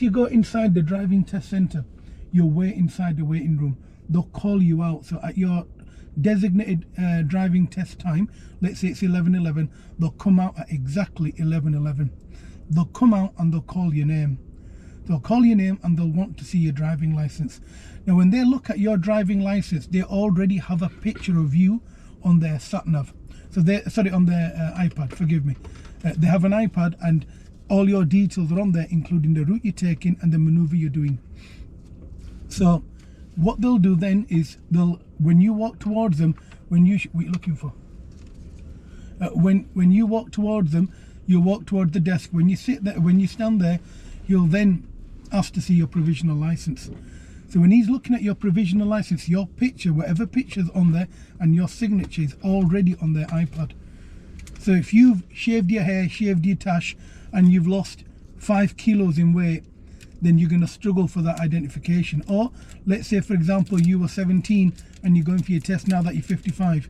If you go inside the driving test centre, you'll wait inside the waiting room. They'll call you out. So at your designated driving test time, let's say it's 11:11, they'll come out at exactly 11:11. They'll come out and they'll call your name. They'll call your name and they'll want to see your driving license. Now, when they look at your driving license, they already have a picture of you on their sat nav. So on their iPad, forgive me. They have an iPad and all your details are on there, including the route you're taking and the maneuver you're doing. So what they'll do then is when you walk towards them, what are you looking for? When you walk towards them, you walk towards the desk. When you sit there, when you stand there, you'll then ask to see your provisional license. So when he's looking at your provisional license, your picture, whatever picture's on there, and your signature is already on their iPad. So if you've shaved your hair, shaved your tash, and you've lost 5 kilos in weight, then you're going to struggle for that identification. Or let's say, for example, you were 17 and you're going for your test now that you're 55,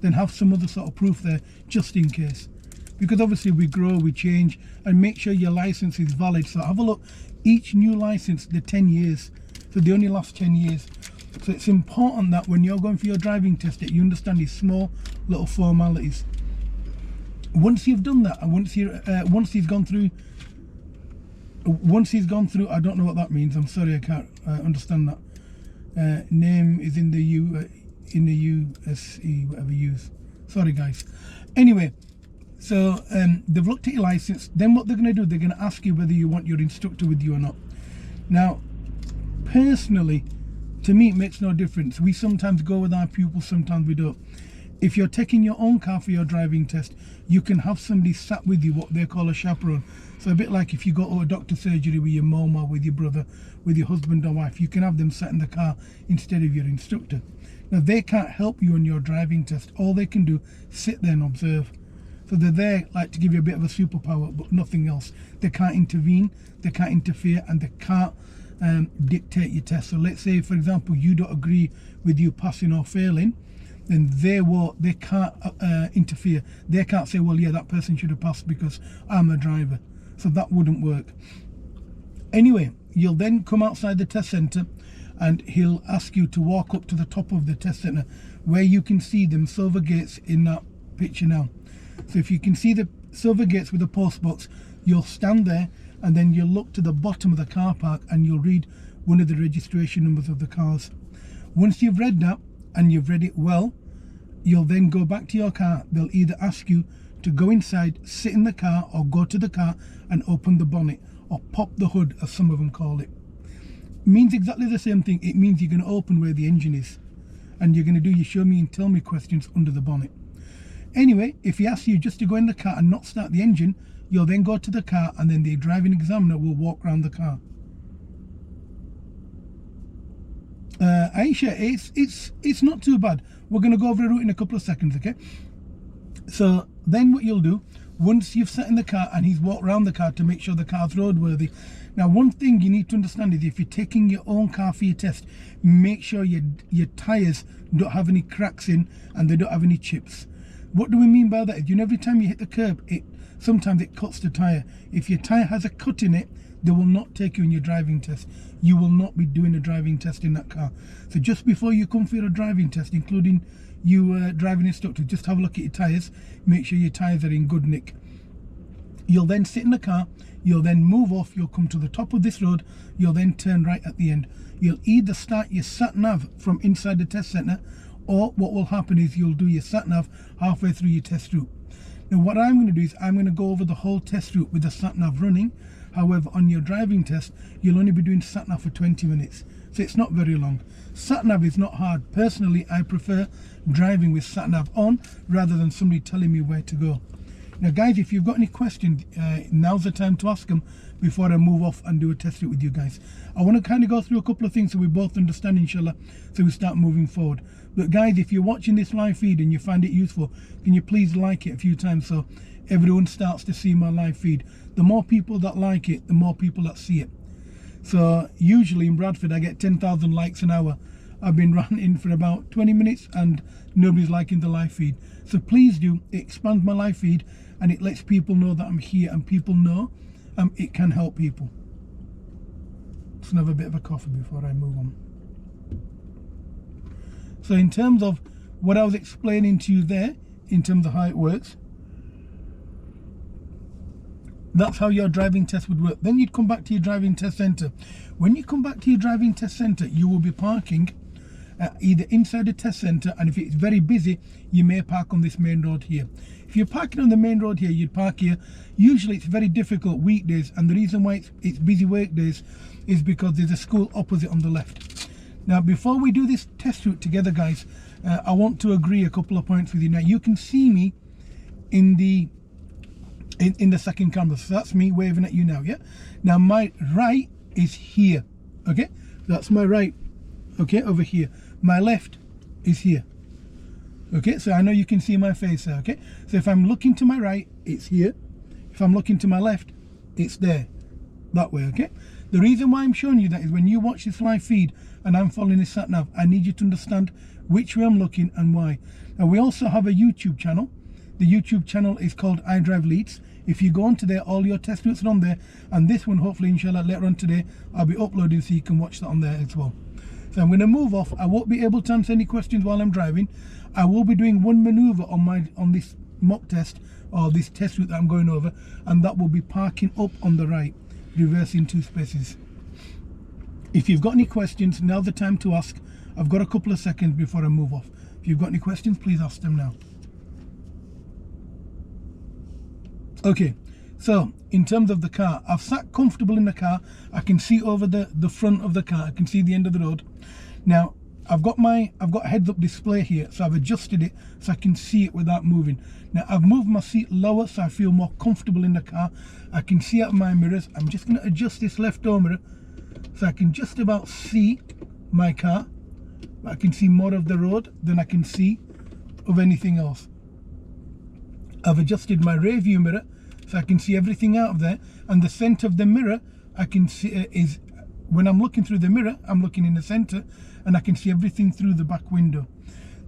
then have some other sort of proof there just in case. Because obviously we grow, we change, and make sure your license is valid. So have a look, each new license, they're 10 years. So they only last 10 years. So it's important that when you're going for your driving test that you understand these small little formalities. Once you've done that, and once he's gone through, I don't know what that means. I'm sorry, I can't understand that. Name is in the USE, whatever you use. Sorry, guys. Anyway, so they've looked at your license. Then what they're going to do, they're going to ask you whether you want your instructor with you or not. Now, personally, to me, it makes no difference. We sometimes go with our pupils, sometimes we don't. If you're taking your own car for your driving test, you can have somebody sat with you, what they call a chaperone. So a bit like if you go to a doctor's surgery with your mum or with your brother, with your husband or wife, you can have them sat in the car instead of your instructor. Now, they can't help you on your driving test. All they can do is sit there and observe. So they're there like to give you a bit of a superpower, but nothing else. They can't intervene, they can't interfere, and they can't dictate your test. So let's say, for example, you don't agree with you passing or failing, then they can't interfere. They can't say, well, yeah, that person should have passed because I'm a driver. So that wouldn't work. Anyway, you'll then come outside the test centre and he'll ask you to walk up to the top of the test centre where you can see them silver gates in that picture now. So if you can see the silver gates with the post box, you'll stand there and then you'll look to the bottom of the car park and you'll read one of the registration numbers of the cars. Once you've read that, and you've read it well, you'll then go back to your car. They'll either ask you to go inside, sit in the car, or go to the car and open the bonnet, or pop the hood, as some of them call it. It means exactly the same thing. It means you're going to open where the engine is, and you're going to do your show me and tell me questions under the bonnet. Anyway, if he asks you just to go in the car and not start the engine, you'll then go to the car and then the driving examiner will walk around the car. Aisha, it's not too bad. We're going to go over the route in a couple of seconds, okay? So then what you'll do, once you've sat in the car and he's walked around the car to make sure the car's roadworthy. Now, one thing you need to understand is if you're taking your own car for your test, make sure your tyres don't have any cracks in and they don't have any chips. What do we mean by that? You know, every time you hit the curb, sometimes it cuts the tyre. If your tyre has a cut in it, they will not take you in your driving test. You will not be doing a driving test in that car. So just before you come for your driving test, including you driving instructor, just have a look at your tyres. Make sure your tyres are in good nick. You'll then sit in the car. You'll then move off. You'll come to the top of this road. You'll then turn right at the end. You'll either start your sat nav from inside the test centre, or what will happen is you'll do your sat nav halfway through your test route. Now what I'm going to do is I'm going to go over the whole test route with the sat nav running. However, on your driving test, you'll only be doing sat nav for 20 minutes. So it's not very long. Sat nav is not hard. Personally, I prefer driving with sat nav on rather than somebody telling me where to go. Now guys, if you've got any questions, now's the time to ask them before I move off and do a test route with you guys. I want to kind of go through a couple of things so we both understand, inshallah, so we start moving forward. But guys, if you're watching this live feed and you find it useful, can you please like it a few times so everyone starts to see my live feed? The more people that like it, the more people that see it. So usually in Bradford, I get 10,000 likes an hour. I've been ranting for about 20 minutes and nobody's liking the live feed. So please do, it expands my live feed and it lets people know that I'm here, and people know it can help people. Just have a bit of a coffee before I move on. So in terms of what I was explaining to you there, in terms of how it works, that's how your driving test would work. Then you'd come back to your driving test centre. When you come back to your driving test centre, you will be parking either inside the test centre, and if it's very busy, you may park on this main road here. If you're parking on the main road here, you'd park here. Usually it's very difficult weekdays, and the reason why it's busy work days is because there's a school opposite on the left. Now, before we do this test route together, guys, I want to agree a couple of points with you. Now, you can see me in the second camera, so that's me waving at you now. Yeah. Now my right is here. Okay, that's my right. Okay, over here. My left is here. Okay, so I know you can see my face there. Okay, so if I'm looking to my right, it's here. If I'm looking to my left, it's there, that way. Okay, the reason why I'm showing you that is when you watch this live feed and I'm following this sat nav, I need you to understand which way I'm looking and why. Now, we also have a YouTube channel. The YouTube channel is called I Drive Leeds. If you go onto there, all your test routes are on there, and this one, hopefully, inshallah, later on today, I'll be uploading so you can watch that on there as well. So I'm going to move off. I won't be able to answer any questions while I'm driving. I will be doing one maneuver on this mock test, or this test route that I'm going over, and that will be parking up on the right, reversing 2 spaces. If you've got any questions, now's the time to ask. I've got a couple of seconds before I move off. If you've got any questions, please ask them now. Okay, so in terms of the car, I've sat comfortable in the car. I can see over the front of the car. I can see the end of the road. Now, I've got a heads-up display here, so I've adjusted it so I can see it without moving. Now, I've moved my seat lower so I feel more comfortable in the car. I can see out my mirrors. I'm just going to adjust this left door mirror so I can just about see my car. I can see more of the road than I can see of anything else. I've adjusted my rear view mirror so I can see everything out of there, and the center of the mirror I can see is, when I'm looking through the mirror, I'm looking in the center and I can see everything through the back window.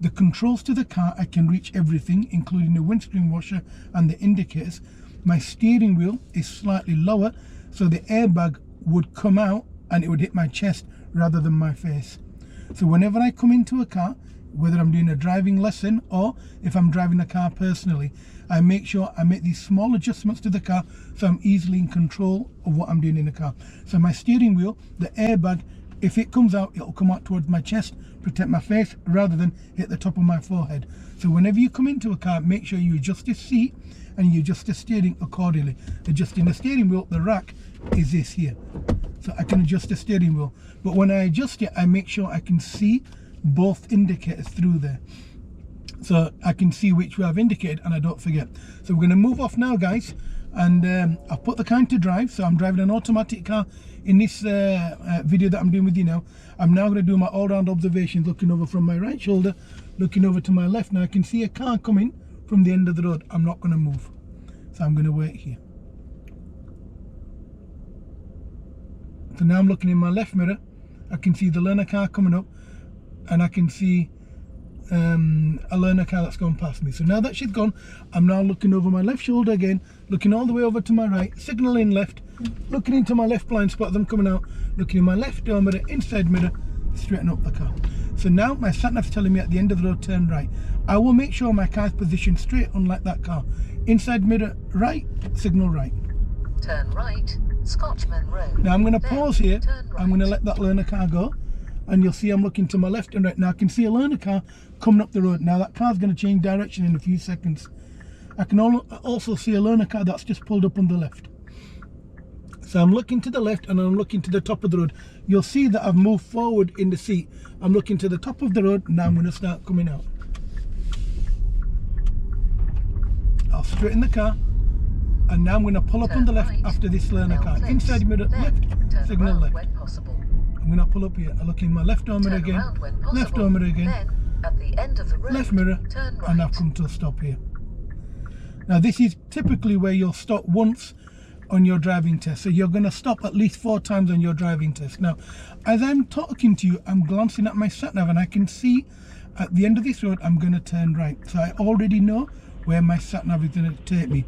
The controls to the car, I can reach everything, including the windscreen washer and the indicators. My steering wheel is slightly lower, so the airbag would come out and it would hit my chest rather than my face. So whenever I come into a car, whether I'm doing a driving lesson or if I'm driving a car personally, I make sure I make these small adjustments to the car so I'm easily in control of what I'm doing in the car. So my steering wheel, the airbag, if it comes out, it'll come out towards my chest, protect my face rather than hit the top of my forehead. So whenever you come into a car, make sure you adjust the seat and you adjust the steering accordingly. Adjusting the steering wheel, the rack is this here. So I can adjust the steering wheel. But when I adjust it, I make sure I can see both indicators through there. So I can see which way I've indicated and I don't forget. So we're going to move off now, guys. And I've put the car into drive. So I'm driving an automatic car in this video that I'm doing with you now. I'm now going to do my all-round observations, looking over from my right shoulder, looking over to my left. Now I can see a car coming from the end of the road. I'm not going to move. So I'm going to wait here. So now I'm looking in my left mirror. I can see the learner car coming up, and I can see a learner car that's gone past me. So now that she's gone, I'm now looking over my left shoulder again, looking all the way over to my right, signaling left, looking into my left blind spot as I'm coming out, looking in my left door mirror, inside mirror, straighten up the car. So now my sat nav's telling me at the end of the road, turn right. I will make sure my car's positioned straight, unlike that car. Inside mirror right, signal right. Turn right, Scotchman Road. Now I'm going to pause here. Right. I'm going to let that learner car go, and you'll see I'm looking to my left and right. Now I can see a learner car coming up the road. Now that car's going to change direction in a few seconds. I can also see a learner car that's just pulled up on the left. So I'm looking to the left and I'm looking to the top of the road. You'll see that I've moved forward in the seat. I'm looking to the top of the road. Now I'm going to start coming out. I'll straighten the car, and now I'm going to pull up on the left after this learner car. Inside mirror left, signal left. I'm going to pull up here. I look in my left door mirror again, left door mirror again, at the end of the road, left mirror, turn right. and I've come to a stop here. Now this is typically where you'll stop once on your driving test. So you're going to stop at least 4 times on your driving test. Now, as I'm talking to you, I'm glancing at my sat nav and I can see at the end of this road, I'm going to turn right. So I already know where my sat nav is going to take me.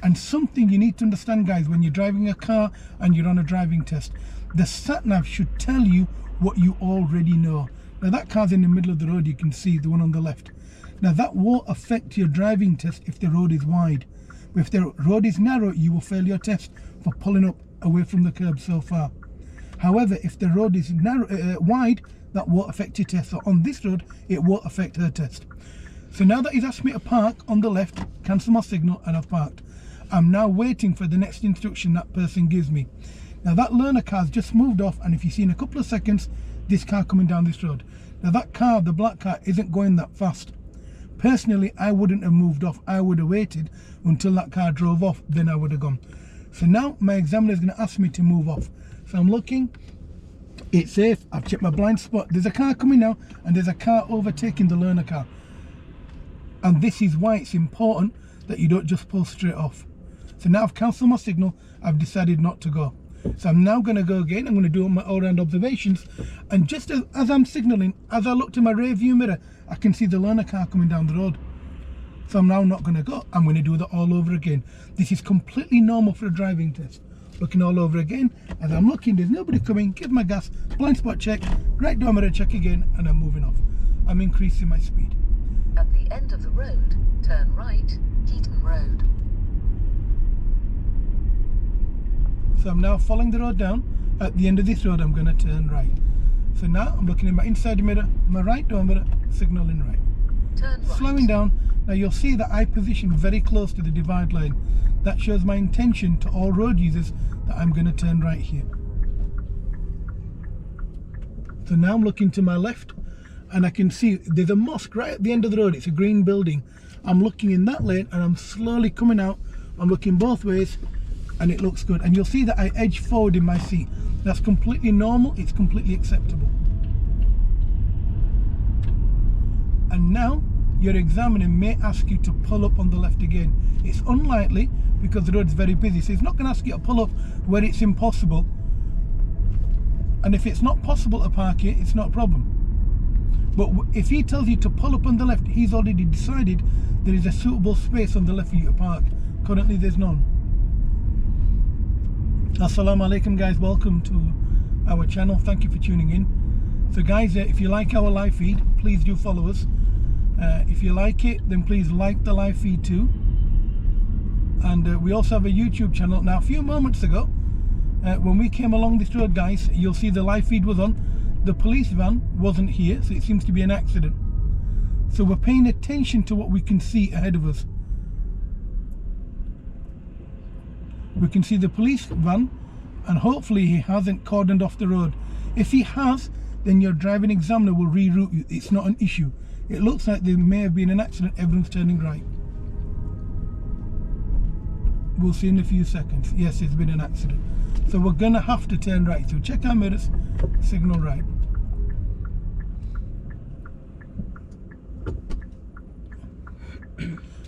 And something you need to understand, guys, when you're driving a car and you're on a driving test, the sat-nav should tell you what you already know. Now that car's in the middle of the road, you can see the one on the left. Now that won't affect your driving test if the road is wide. But if the road is narrow, you will fail your test for pulling up away from the curb so far. However, if the road is narrow, wide, that won't affect your test. So on this road, it won't affect her test. So now that he's asked me to park on the left, cancel my signal, and I've parked. I'm now waiting for the next instruction that person gives me. Now that learner car's just moved off, and if you see in a couple of seconds, this car coming down this road. Now that car, the black car, isn't going that fast. Personally, I wouldn't have moved off. I would have waited until that car drove off, then I would have gone. So now my examiner is going to ask me to move off. So I'm looking, it's safe, I've checked my blind spot. There's a car coming now, and there's a car overtaking the learner car. And this is why it's important that you don't just pull straight off. So now I've cancelled my signal, I've decided not to go. So I'm now going to go again, I'm going to do my all-round observations. And just as I'm signalling, as I look to my rear view mirror, I can see the learner car coming down the road. So I'm now not going to go, I'm going to do that all over again. This is completely normal for a driving test. Looking all over again, as I'm looking, there's nobody coming, give my gas, blind spot check, right door mirror check again, and I'm moving off. I'm increasing my speed. At the end of the road, turn right, Heaton Road. So I'm now following the road down. At the end of this road, I'm going to turn right. So now I'm looking in my inside mirror, my right door mirror, signaling right. Turn right. Slowing down. Now you'll see that I position very close to the divide line. That shows my intention to all road users that I'm going to turn right here. So now I'm looking to my left, and I can see there's a mosque right at the end of the road. It's a green building. I'm looking in that lane, and I'm slowly coming out. I'm looking both ways, and it looks good. And you'll see that I edge forward in my seat. That's completely normal. It's completely acceptable. And now your examiner may ask you to pull up on the left again. It's unlikely because the road is very busy, so it's not going to ask you to pull up where it's impossible. And if it's not possible to park here, it's not a problem. But if he tells you to pull up on the left, he's already decided there is a suitable space on the left for you to park. Currently there's none. Assalamu alaikum guys, welcome to our channel, thank you for tuning in. So guys, if you like our live feed, please do follow us. If you like it, then please like the live feed too. And we also have a YouTube channel. Now a few moments ago, when we came along this road guys, you'll see the live feed was on. The police van wasn't here, so it seems to be an accident. So we're paying attention to what we can see ahead of us. We can see the police van, and hopefully he hasn't cordoned off the road. If he has, then your driving examiner will reroute you. It's not an issue. It looks like there may have been an accident, everyone's turning right. We'll see in a few seconds. Yes, there's been an accident. So we're gonna have to turn right. So check our mirrors, signal right.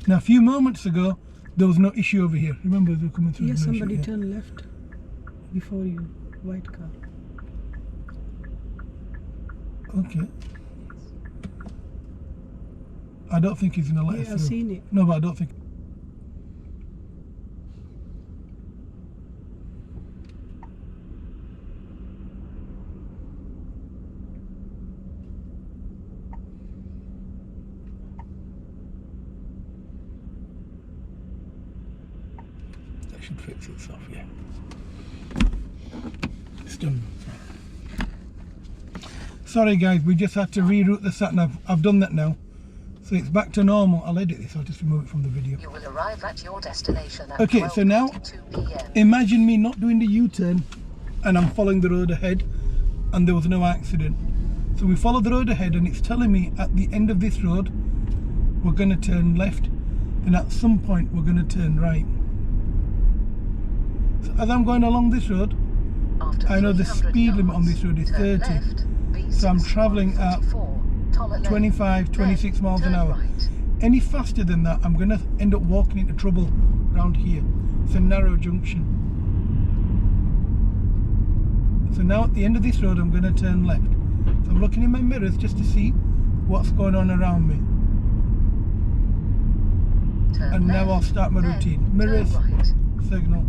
Now a few moments ago, there was no issue over here. Remember they were coming through. Yes, no somebody issue, turned left before you, white car. Okay. I don't think he's gonna let us Yeah, through. I've seen it. No, but I don't think. That should fix itself, yeah. It's done. Sorry guys, we just had to reroute the sat-nav. I've done that now. So it's back to normal. I'll edit this, I'll just remove it from the video. You will arrive at your destination at Okay, so now 12:22 p.m. imagine me not doing the U-turn and I'm following the road ahead and there was no accident. So we follow the road ahead and it's telling me at the end of this road we're going to turn left, and at some point we're going to turn right. So as I'm going along this road, After I know the 300 speed limit on yards, this road is turn 30. left, So I'm B6 travelling at 144, Toller Lane. 25, 26 Then miles an turn hour. right. Any faster than that, I'm going to end up walking into trouble around here. It's a narrow junction. So now at the end of this road, I'm going to turn left. So I'm looking in my mirrors just to see what's going on around me. Turn And now left, I'll start my then routine. Mirrors, turn right. signal.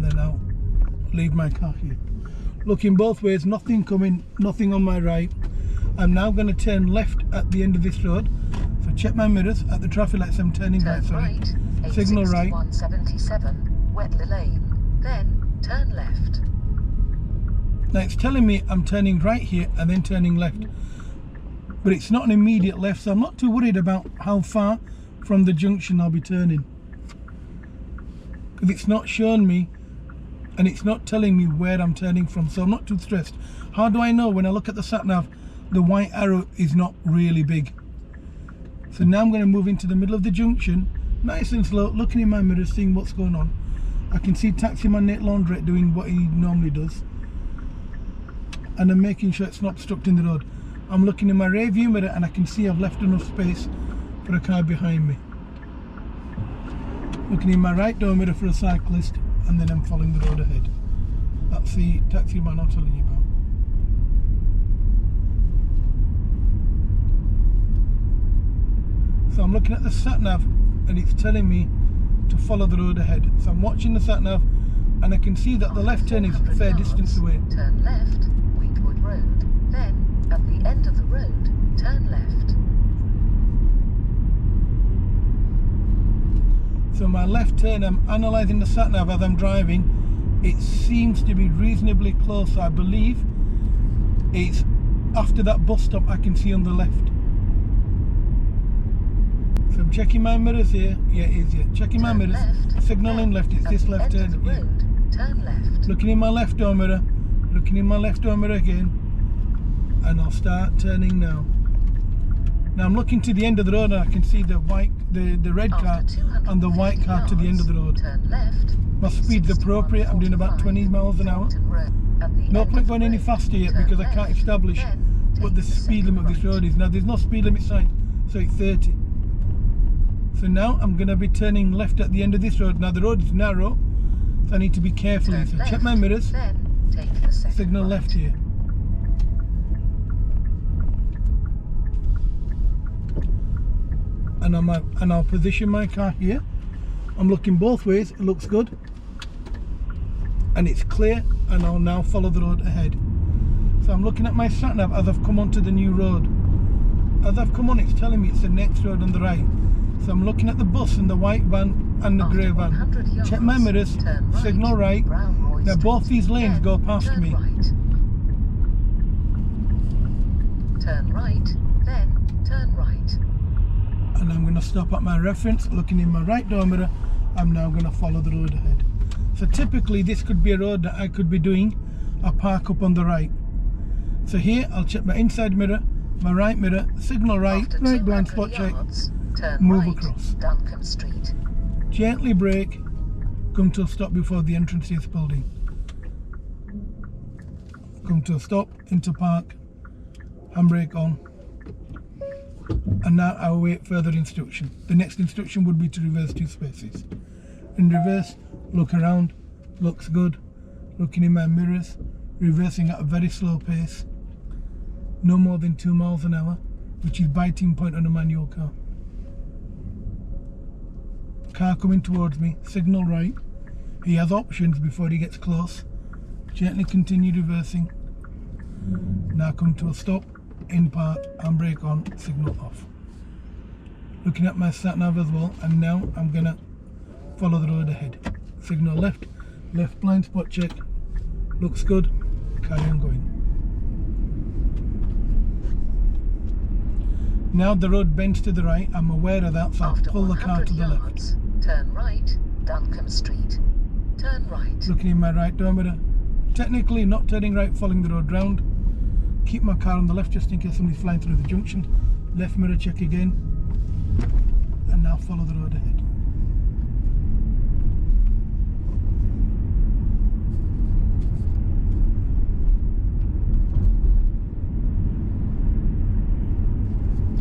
then I'll leave my car here. Looking both ways, nothing coming, nothing on my right. I'm now going to turn left at the end of this road. So check my mirrors at the traffic lights. I'm turning right, sorry. Signal right. 86177, Wetley Lane. Then turn left. Now it's telling me I'm turning right here and then turning left. But it's not an immediate left, so I'm not too worried about how far from the junction I'll be turning. Because it's not showing me and it's not telling me where I'm turning from, so I'm not too stressed. How do I know? When I look at the sat nav, the white arrow is not really big. So now I'm going to move into the middle of the junction, nice and slow, looking in my mirror, seeing what's going on. I can see taximan Nate Laundrette doing what he normally does, and I'm making sure it's not obstructing the road. I'm looking in my rear view mirror and I can see I've left enough space for a car behind me. Looking in my right door mirror for a cyclist, and then I'm following the road ahead. That's the taximan I'm telling you about. So I'm looking at the sat nav and it's telling me to follow the road ahead. So I'm watching the sat nav and I can see that the left turn is a fair distance away. Turn left, Wheatwood Road. Then, at the end of the road, turn left. So my left turn, I'm analysing the sat nav as I'm driving. It seems to be reasonably close. I believe it's after that bus stop I can see on the left. So I'm checking my mirrors here. Yeah, it is, yeah. Checking my mirrors. Signalling left. It's this left turn. Yeah. Turn left. Looking in my left door mirror. Looking in my left door mirror again. And I'll start turning now. Now I'm looking to the end of the road and I can see the red car and the white car to the end of the road. Turn left. My speed's appropriate. I'm doing about 20 miles an hour. No point going any faster yet because I can't establish what the speed limit of this road is. Now there's no speed limit sign, so it's 30. So now I'm going to be turning left at the end of this road. Now the road is narrow, so I need to be careful here. So check my mirrors, signal left here. And I'll position my car here. I'm looking both ways, it looks good. And it's clear, and I'll now follow the road ahead. So I'm looking at my sat nav as I've come onto the new road. As I've come on, it's telling me it's the next road on the right. So I'm looking at the bus and the white van and the grey van. Check my mirrors, signal right. Now both these lanes go past me. Turn right, then turn right. And I'm going to stop at my reference, looking in my right door mirror. I'm now going to follow the road ahead. So typically this could be a road that I could be doing a park up on the right. So here I'll check my inside mirror, my right mirror, signal right, right blind spot check, move across. Duncombe Street. Gently brake, come to a stop before the entrance to this building. Come to a stop, into park, handbrake on. And now I will wait further instruction. The next instruction would be to reverse 2 spaces. In reverse, look around, looks good. Looking in my mirrors, reversing at a very slow pace. No more than 2 miles an hour, which is biting point on a manual car. Car coming towards me, signal right. He has options before he gets close. Gently continue reversing. Now come to a stop, in park, handbrake on, signal off. Looking at my sat nav as well, and now I'm gonna follow the road ahead. Signal left, left blind spot check, looks good, carry on going. Now the road bends to the right, I'm aware of that, so I'll pull the car to the left. Turn right, Duncombe Street. Turn right. Looking in my right door mirror, technically not turning right, following the road round. Keep my car on the left just in case somebody's flying through the junction. Left mirror check again, and now follow the road ahead.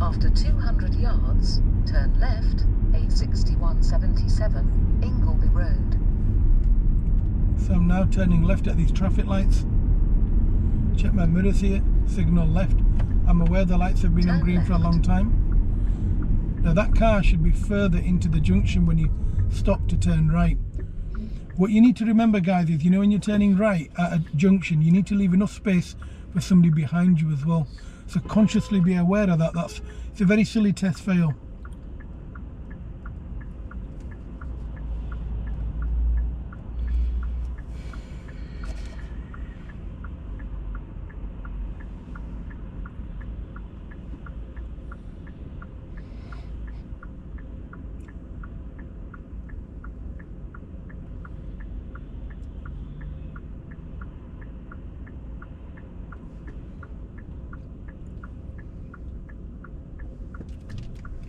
After 200 yards, turn left, 86177, Ingleby Road. So I'm now turning left at these traffic lights. Check my mirrors here, signal left. I'm aware the lights have been on green for a long time. Now that car should be further into the junction when you stop to turn right. What you need to remember, guys, is, you know, when you're turning right at a junction, you need to leave enough space for somebody behind you as well. So consciously be aware of that. It's a very silly test fail.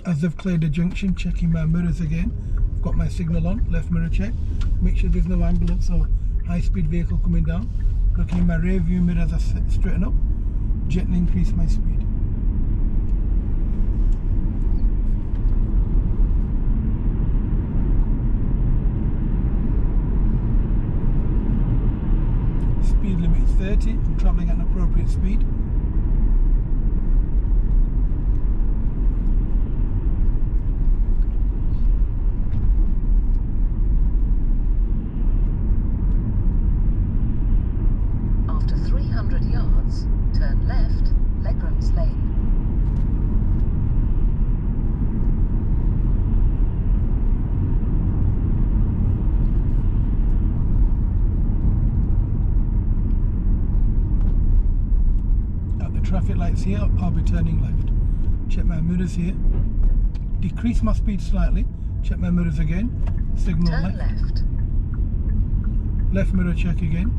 As they've cleared the junction, checking my mirrors again. I've got my signal on, left mirror check. Make sure there's no ambulance or high-speed vehicle coming down. Looking in my rear view mirror as I straighten up. Gently increase my speed. Speed limit is 30. I'm travelling at an appropriate speed. Traffic lights here, I'll be turning left. Check my mirrors here. Decrease my speed slightly. Check my mirrors again. Signal Turn left. Left mirror check again.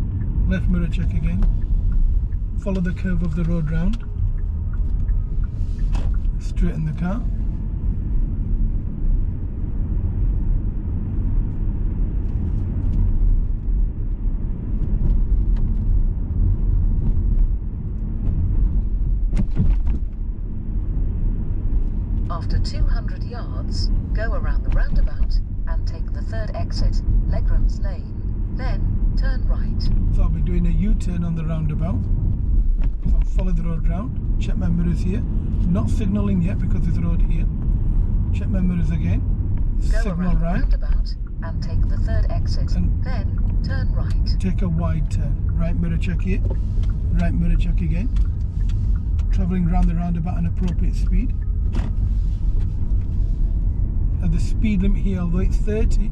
Left mirror check again. Follow the curve of the road round. Straighten the car. After 200 yards, go around the roundabout and take the third exit, Legrams Lane. Then turn right. So I'll be doing a U-turn on the roundabout. So I'll follow the road round. Check my mirrors here. Not signalling yet because there's a road here. Check my mirrors again. Go Signal around the right. roundabout and take the third exit. And then turn right. take a wide turn. Right mirror check here. Right mirror check again. Travelling around the roundabout at an appropriate speed. At the speed limit here, although it's 30,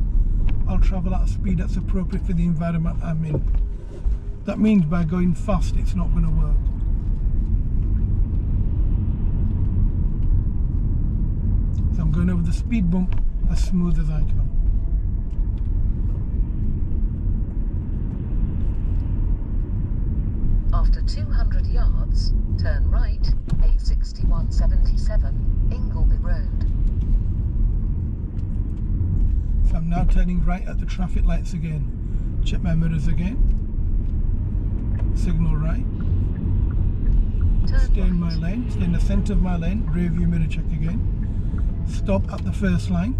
I'll travel at a speed that's appropriate for the environment I'm in. That means by going fast, it's not going to work. So I'm going over the speed bump as smooth as I can. After 200 yards, turn right, A6177, Ingleby Road. So I'm now turning right at the traffic lights again. Check my mirrors again. Signal right. Turn Stay in right. my lane. Stay in the centre of my lane. Rear view mirror check again. Stop at the first line.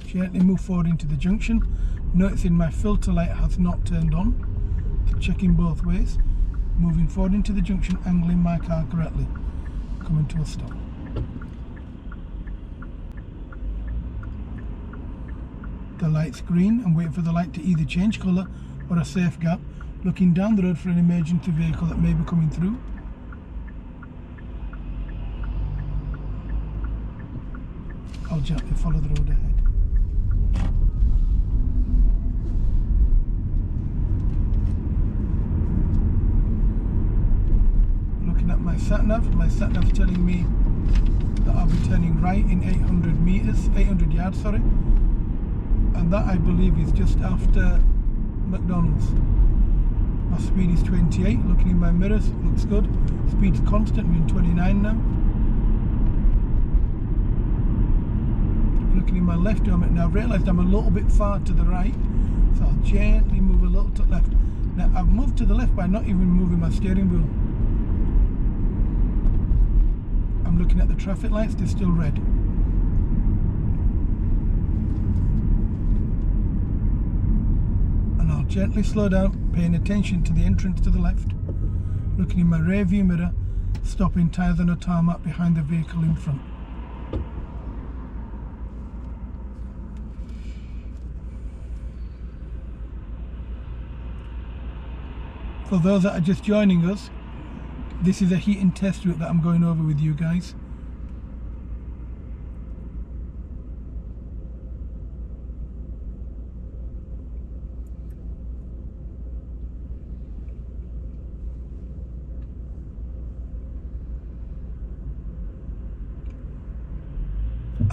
Gently move forward into the junction. Noticing my filter light has not turned on. Checking both ways. Moving forward into the junction, angling my car correctly. Coming to a stop. The light's green. I'm waiting for the light to either change colour or a safe gap. Looking down the road for an emergency vehicle that may be coming through. I'll gently follow the road ahead. My sat nav's telling me that I'll be turning right in 800 yards, sorry. and that I believe is just after McDonald's. My speed is 28. Looking in my mirrors, looks good. Speed's constant, we're in 29 now. Looking in my left helmet now, I've realised I'm a little bit far to the right, so I'll gently move a little to the left. Now I've moved to the left by not even moving my steering wheel. I'm looking at the traffic lights, they're still red. And I'll gently slow down, paying attention to the entrance to the left. Looking in my rear view mirror, stopping tyres on a tarmac behind the vehicle in front. For those that are just joining us, this is a Heaton test route that I'm going over with you guys.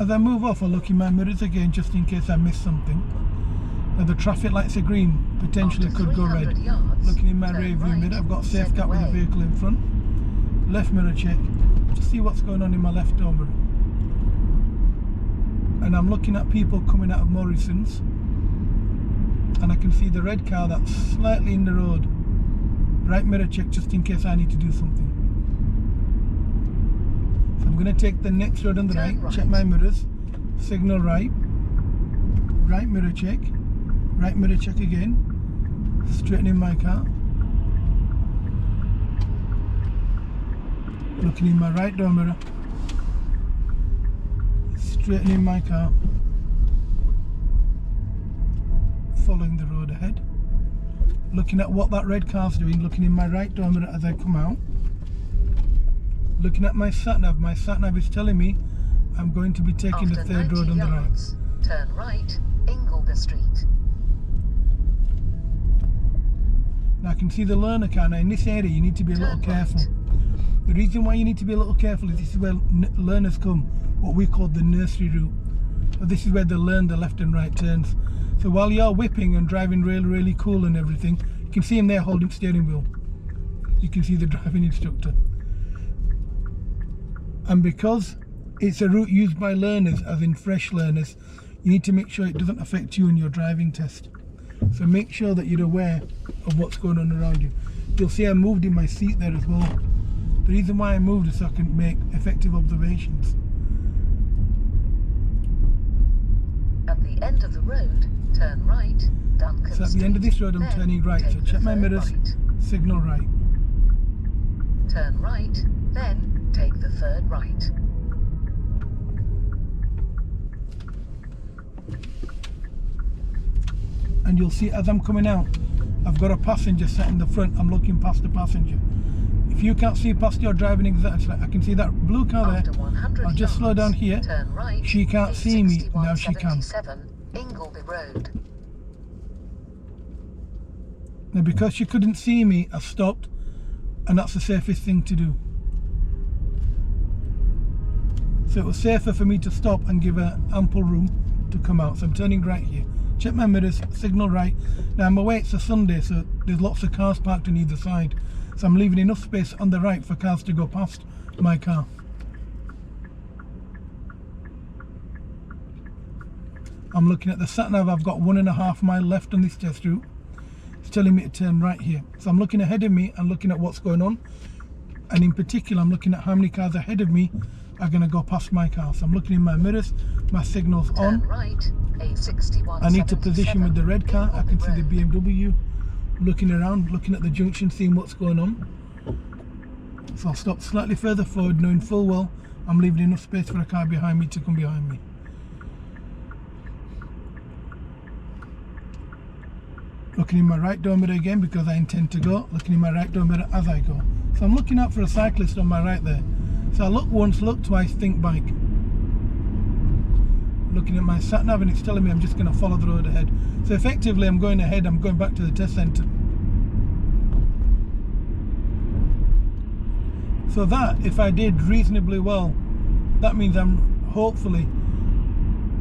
As I move off, I'll look in my mirrors again just in case I miss something. Now the traffic lights are green, potentially could go red. Looking in my rear view mirror, I've got safe gap with the vehicle in front. Left mirror check, to see what's going on in my left door mirror. And I'm looking at people coming out of Morrison's, and I can see the red car that's slightly in the road. Right mirror check just in case I need to do something. So I'm going to take the next road on the right, check my mirrors, signal right, right mirror check again, straightening my car. Looking in my right door mirror, straightening my car, following the road ahead. Looking at what that red car's doing, looking in my right door mirror as I come out. Looking at my sat-nav is telling me I'm going to be taking the third road on the right. Turn right, Ingleby Street. Now I can see the learner car. Now in this area you need to be a little careful. The reason why you need to be a little careful is this is where learners come, what we call the nursery route. So this is where they learn the left and right turns. So while you're whipping and driving really cool and everything, you can see him there holding steering wheel. You can see the driving instructor. And because it's a route used by learners, as in fresh learners, you need to make sure it doesn't affect you in your driving test. So make sure that you're aware of what's going on around you. You'll see I moved in my seat there as well. The reason why I moved is so I can make effective observations. At the end of the road, turn right, Duncan So at the end of this road I'm turning right, so check my mirrors, signal right. Turn right, then take the third right. And you'll see as I'm coming out, I've got a passenger sat in the front. I'm looking past the passenger. If you can't see past your driving exactly, I can see that blue car there. I'll just slow down here. Turn right, She can't see me, now she can. Ingleby Road. Now because she couldn't see me, I stopped, and that's the safest thing to do. So it was safer for me to stop and give her ample room to come out. So I'm turning right here. Check my mirrors, signal right. Now I'm away, it's a Sunday, so there's lots of cars parked on either side. So I'm leaving enough space on the right for cars to go past my car. I'm looking at the sat-nav, I've got 1.5 miles left on this test route. It's telling me to turn right here. So I'm looking ahead of me and looking at what's going on. And in particular, I'm looking at how many cars ahead of me are going to go past my car. So I'm looking in my mirrors, my signal's on. Turn right, A61. I need to position with the red car. I can see the BMW. Looking around, looking at the junction, seeing what's going on. So I'll stop slightly further forward, knowing full well I'm leaving enough space for a car behind me to come behind me. Looking in my right door mirror again because I intend to go. Looking in my right door mirror as I go. So I'm looking out for a cyclist on my right there. So I look once, look twice, think bike. Looking at my sat-nav and it's telling me I'm just going to follow the road ahead. So effectively I'm going ahead, I'm going back to the test centre. So that, if I did reasonably well, that means I'm hopefully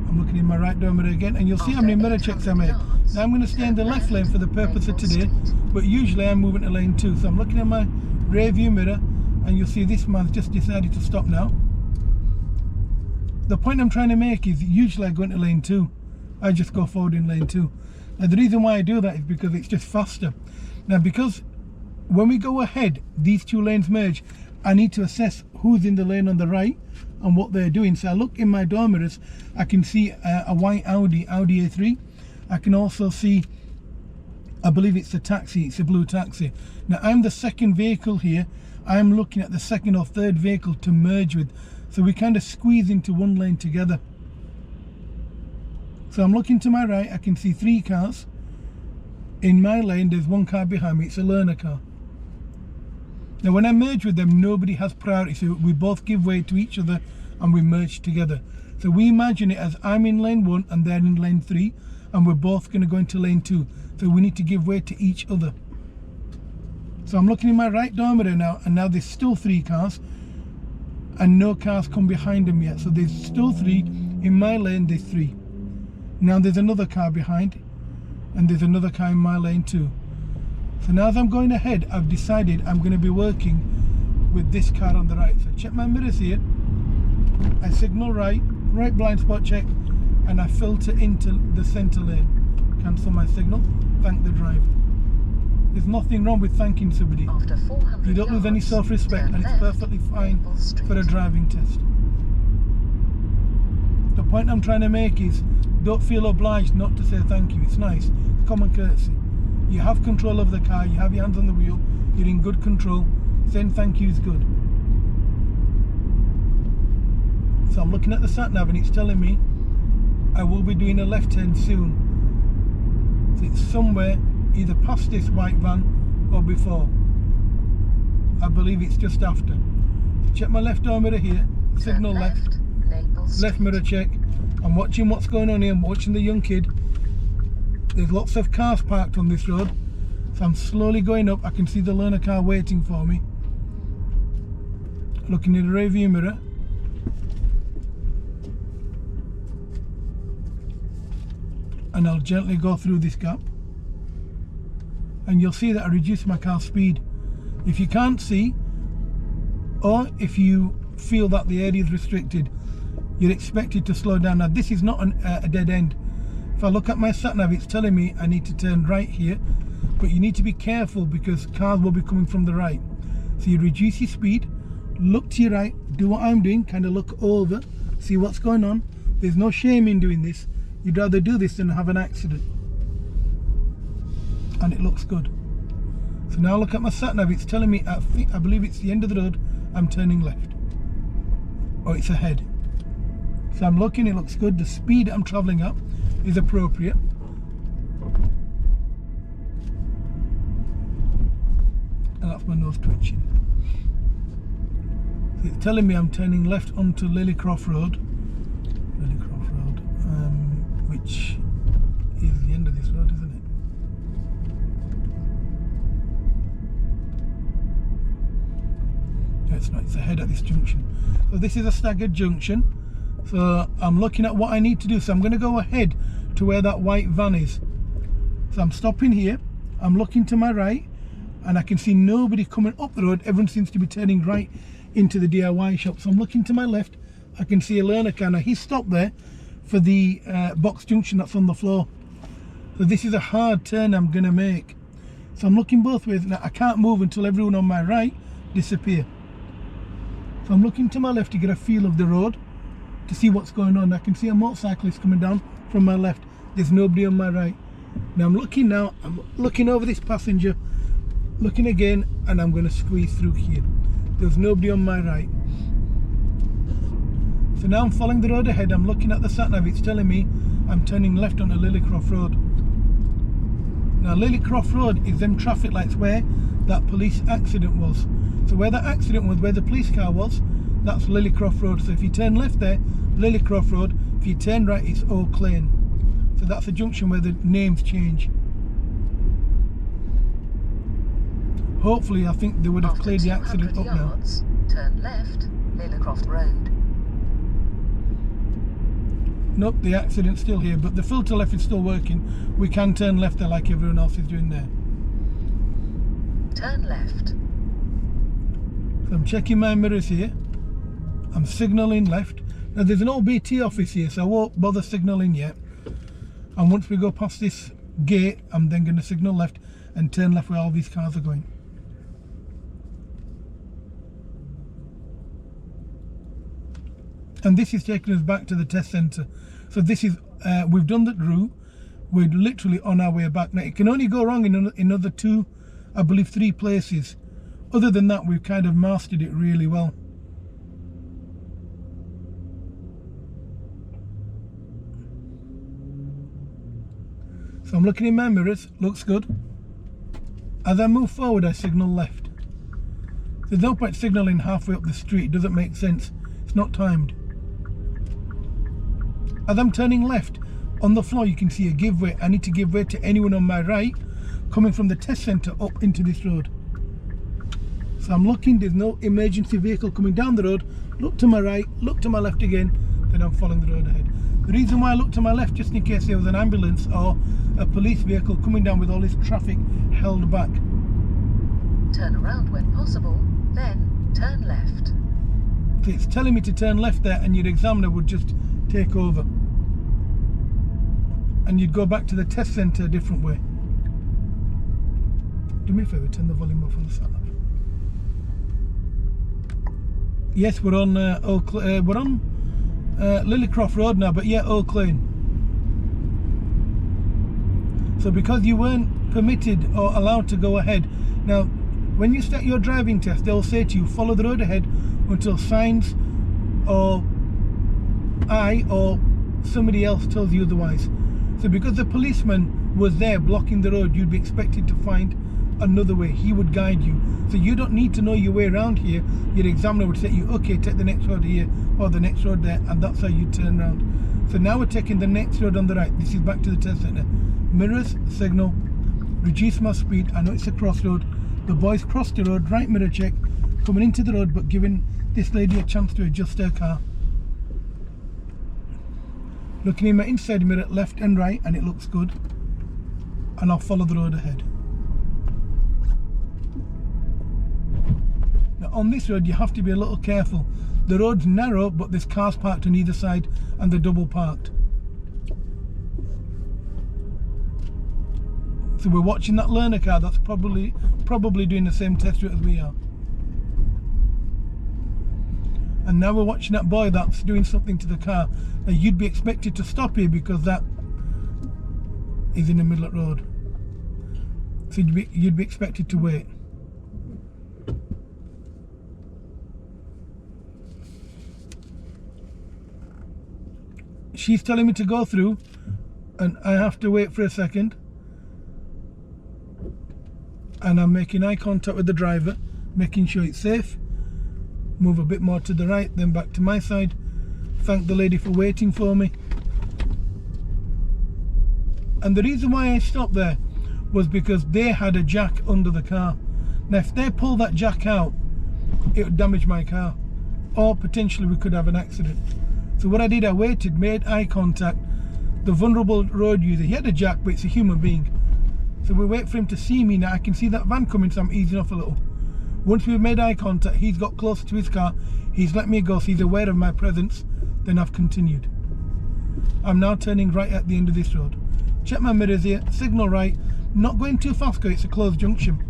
I'm looking in my right door mirror again, and you'll see how many mirror checks I make. Now I'm going to stay in the left lane for the purpose of today, but usually I'm moving to lane 2. So I'm looking at my rear view mirror, and you'll see this man's just decided to stop now. The point I'm trying to make is usually I go into lane 2. I just go forward in lane 2. Now the reason why I do that is because it's just faster. Now because when we go ahead, these two lanes merge, I need to assess who's in the lane on the right and what they're doing. So I look in my door mirrors, I can see a white Audi A3. I can also see, I believe it's a taxi, it's a blue taxi. Now I'm the second vehicle here. I'm looking at the second or third vehicle to merge with. So we kind of squeeze into one lane together. So I'm looking to my right, I can see 3 cars. In my lane, there's 1 car behind me, it's a learner car. Now when I merge with them, nobody has priority, so we both give way to each other and we merge together. So we imagine it as I'm in lane 1 and they're in lane 3, and we're both going to go into lane 2. So we need to give way to each other. So I'm looking in my right door mirror now, and now there's still 3 cars, and no cars come behind them yet. So there's still 3. In my lane, there's 3. Now there's another car behind, and there's another car in my lane too. So now as I'm going ahead, I've decided I'm going to be working with this car on the right. So check my mirrors here, I signal right blind spot check, and I filter into the centre lane. Cancel my signal, thank the driver. There's nothing wrong with thanking somebody. After 400 You don't lose any self-respect, and it's perfectly fine for a driving test. The point I'm trying to make is, don't feel obliged not to say thank you. It's nice, it's common courtesy. You have control of the car, you have your hands on the wheel, you're in good control. Saying thank you is good. So I'm looking at the sat nav and it's telling me I will be doing a left turn soon. So it's somewhere either past this white van or before. I believe it's just after. So check my left door mirror here, signal left, left mirror check. I'm watching what's going on here, I'm watching the young kid. There's lots of cars parked on this road, so I'm slowly going up. I can see the learner car waiting for me. Looking in the rear view mirror. And I'll gently go through this gap. And you'll see that I reduced my car speed. If you can't see, or if you feel that the area is restricted, you're expected to slow down. Now this is not a dead end. If I look at my sat nav, it's telling me I need to turn right here, but you need to be careful because cars will be coming from the right. So you reduce your speed, look to your right, do what I'm doing, kind of look over, see what's going on. There's no shame in doing this. You'd rather do this than have an accident. And it looks good. So now look at my sat nav, it's telling me I believe it's the end of the road, I'm turning left. Or it's ahead. So I'm looking, it looks good. The speed I'm travelling up is appropriate. And that's my nose twitching. So it's telling me I'm turning left onto Lilycroft Road. Which is the end of this road, isn't it? No, it's not, it's ahead at this junction. So this is a staggered junction. So I'm looking at what I need to do. So I'm going to go ahead to where that white van is. So I'm stopping here. I'm looking to my right and I can see nobody coming up the road. Everyone seems to be turning right into the DIY shop. So I'm looking to my left. I can see a learner car. Now he's stopped there for the box junction that's on the floor. So this is a hard turn I'm going to make. So I'm looking both ways. Now I can't move until everyone on my right disappear. So I'm looking to my left to get a feel of the road, to see what's going on. I can see a motorcyclist coming down from my left. There's nobody on my right. Now I'm looking over this passenger, looking again, and I'm going to squeeze through here. There's nobody on my right. So now I'm following the road ahead. I'm looking at the sat nav, it's telling me I'm turning left onto Lilycroft Road. Now Lilycroft Road is them traffic lights where that police accident was. So where that accident was, where the police car was, that's Lilycroft Road. So if you turn left there, Lilycroft Road. If you turn right, it's Oak Lane. So that's a junction where the names change. Hopefully I think they would have cleared the accident up yards, now. Turn left, Lilycroft Road. Nope, the accident's still here, but the filter left is still working. We can turn left there like everyone else is doing there. Turn left. So I'm checking my mirrors here. I'm signalling left. Now there's an old BT office here, so I won't bother signalling yet. And once we go past this gate, I'm then going to signal left and turn left where all these cars are going. And this is taking us back to the test centre. So this is, we've done that route. We're literally on our way back. Now it can only go wrong in another 2, I believe 3 places. Other than that, we've kind of mastered it really well. So I'm looking in my mirrors, looks good. As I move forward, I signal left. There's no point signalling halfway up the street, it doesn't make sense. It's not timed. As I'm turning left, on the floor you can see a give way. I need to give way to anyone on my right, coming from the test centre up into this road. So I'm looking, there's no emergency vehicle coming down the road. Look to my right, look to my left again, then I'm following the road ahead. The reason why I look to my left, just in case there was an ambulance or a police vehicle coming down with all this traffic held back. Turn around when possible, then turn left. So it's telling me to turn left there, and your examiner would just take over. And you'd go back to the test centre a different way. Do me a favour, turn the volume off on the sat nav. Yes, we're on Lillycroft Road now, but yeah, Oak Lane. So because you weren't permitted or allowed to go ahead, now when you start your driving test, they'll say to you, follow the road ahead until signs or I or somebody else tells you otherwise. So because the policeman was there blocking the road, you'd be expected to find another way. He would guide you. So you don't need to know your way around here. Your examiner would say to you, okay, take the next road here or the next road there, and that's how you turn around. So now we're taking the next road on the right. This is back to the test centre. Mirrors, signal, reduce my speed. I know it's a crossroad. The boys crossed the road, right mirror check, coming into the road but giving this lady a chance to adjust her car. Looking in my inside mirror, left and right, and it looks good. And I'll follow the road ahead. Now on this road you have to be a little careful. The road's narrow, but there's cars parked on either side and they're double parked. So we're watching that learner car that's probably doing the same test route as we are. And now we're watching that boy that's doing something to the car. Now you'd be expected to stop here because that is in the middle of the road. So you'd be expected to wait. She's telling me to go through and I have to wait for a second. And I'm making eye contact with the driver, making sure it's safe. Move a bit more to the right, then back to my side. Thank the lady for waiting for me. And the reason why I stopped there was because they had a jack under the car. Now if they pull that jack out, it would damage my car, or potentially we could have an accident. So what I did, I waited, made eye contact. The vulnerable road user, he had a jack, but it's a human being. So we wait for him to see me. Now I can see that van coming, so I'm easing off a little. Once we've made eye contact, he's got closer to his car, he's let me go, so he's aware of my presence. Then I've continued. I'm now turning right at the end of this road. Check my mirrors here, signal right, not going too fast because it's a closed junction.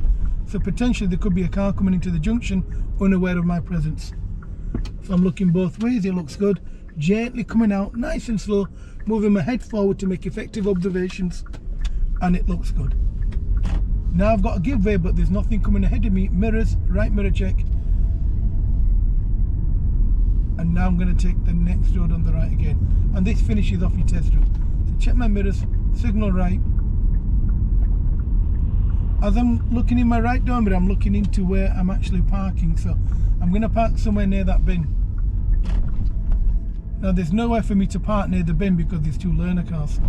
So potentially there could be a car coming into the junction unaware of my presence. So I'm looking both ways, it looks good. Gently coming out, nice and slow, moving my head forward to make effective observations, and it looks good. Now I've got a give way, but there's nothing coming ahead of me. Mirrors, right mirror check. And now I'm going to take the next road on the right again. And this finishes off your test route. So check my mirrors, signal right. As I'm looking in my right door mirror, I'm looking into where I'm actually parking. So I'm going to park somewhere near that bin. Now there's nowhere for me to park near the bin because there's two learner cars.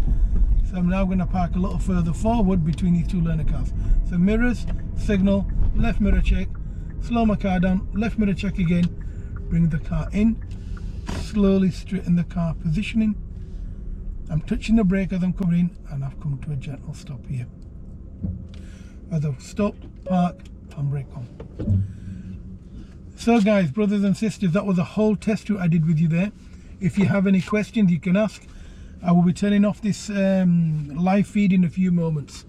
So I'm now going to park a little further forward between these two learner cars. So mirrors, signal, left mirror check, slow my car down, left mirror check again, bring the car in, slowly straighten the car positioning, I'm touching the brake as I'm coming in, and I've come to a gentle stop here. As I've stopped, park, handbrake on. So guys, brothers and sisters, that was a whole test I did with you there. If you have any questions, you can ask. I will be turning off this live feed in a few moments.